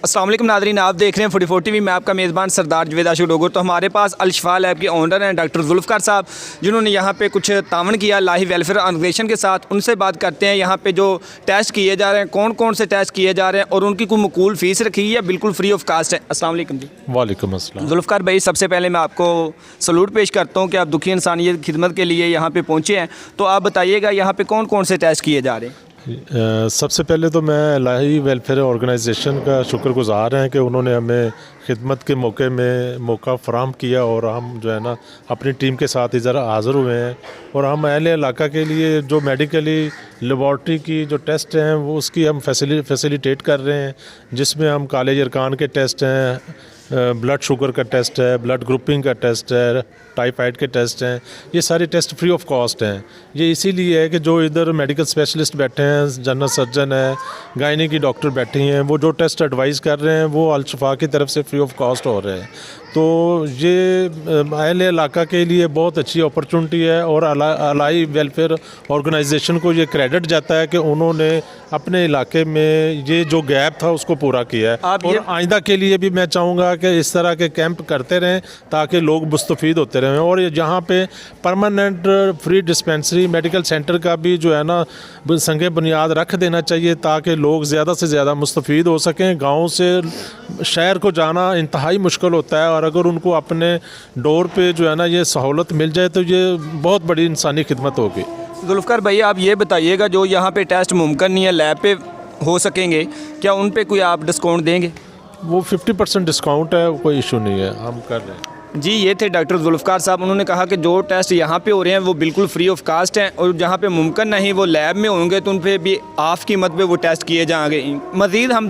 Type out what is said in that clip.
अस्सलाम वालेकुम नाज़रीन, आप देख रहे हैं 44 टीवी। मैं आपका मेज़बान सरदार जवेद आशू डोगर। तो हमारे पास अल-शिफा लैब के ओनर हैं डॉक्टर जुल्फ़िकार साहब, जिन्होंने यहाँ पे कुछ तावन किया लाही वेलफेयर ऑर्गेनाइजेशन के साथ। उनसे बात करते हैं यहाँ पे जो टेस्ट किए जा रहे हैं, कौन कौन से टेस्ट किए जा रहे हैं और उनकी कोई मकूल फ़ीस रखी है या बिल्कुल फ्री ऑफ कास्ट है। अस्सलाम वालेकुम जी। वालेकुम अस्सलाम। जुल्फ़िकार भाई, सबसे पहले मैं आपको सलूट पेश करता हूँ कि आप दुखी इंसानियत की खिदमत के लिए यहाँ पे पहुँचे हैं। तो आप बताइएगा यहाँ पे कौन कौन से टेस्ट किए जा रहे हैं। सबसे पहले तो मैं लाही वेलफेयर ऑर्गेनाइजेशन का शुक्रगुज़ार हैं कि उन्होंने हमें खिदमत के मौका फ़राहम किया और हम जो है ना अपनी टीम के साथ इधर हाज़िर हुए हैं। और हम अहले इलाका के लिए जो मेडिकली लेबॉर्ट्री की जो टेस्ट हैं वो उसकी हम फैसिलिटेट कर रहे हैं, जिसमें हम काले अरकान के टेस्ट हैं, ब्लड शुगर का टेस्ट है, ब्लड ग्रुपिंग का टेस्ट है, टाइफाइड के टेस्ट हैं। ये सारे टेस्ट फ्री ऑफ कॉस्ट हैं। ये इसीलिए है कि जो इधर मेडिकल स्पेशलिस्ट बैठे हैं, जनरल सर्जन है, गायनी की डॉक्टर बैठी हैं, वो जो टेस्ट एडवाइस कर रहे हैं वो अल-शिफा की तरफ से फ्री ऑफ कॉस्ट हो रहे हैं। तो ये अहले इलाका के लिए बहुत अच्छी अपॉर्चुनिटी है और लाही वेलफेयर ऑर्गेनाइजेशन को ये क्रेडिट जाता है कि उन्होंने अपने इलाके में ये जो गैप था उसको पूरा किया है। और आइंदा के लिए भी मैं चाहूँगा कि इस तरह के कैंप करते रहें ताकि लोग मुस्तफ़ीद होते रहें। और यहाँ पे permanent free dispensary medical centre का भी जो है ना संगे बुनियाद रख देना चाहिए ताकि लोग ज़्यादा से ज़्यादा मुस्तफ़ीद हो सकें। गाँव से शहर को जाना इंतहाई मुश्किल होता है और अगर उनको अपने डोर पे जो है ना ये सहूलत मिल जाए तो ये बहुत बड़ी इंसानी खिदमत होगी। जुल्फ़िकार भाई, आप ये बताइएगा जो यहाँ पे टेस्ट मुमकिन नहीं है लैब पे हो सकेंगे, क्या उन पे कोई आप डिस्काउंट देंगे? वो 50% डिस्काउंट है, कोई इशू नहीं है, हम कर रहे हैं। जी, ये थे डॉक्टर जुल्फ़िकार साहब। उन्होंने कहा कि जो टेस्ट यहाँ पे हो रहे हैं वो बिल्कुल फ्री ऑफ कास्ट हैं और जहाँ पे मुमकिन नहीं वो लैब में होंगे तो उन पर भी आफ कीमत पे वो टेस्ट किए जाएंगे। मज़ीद हम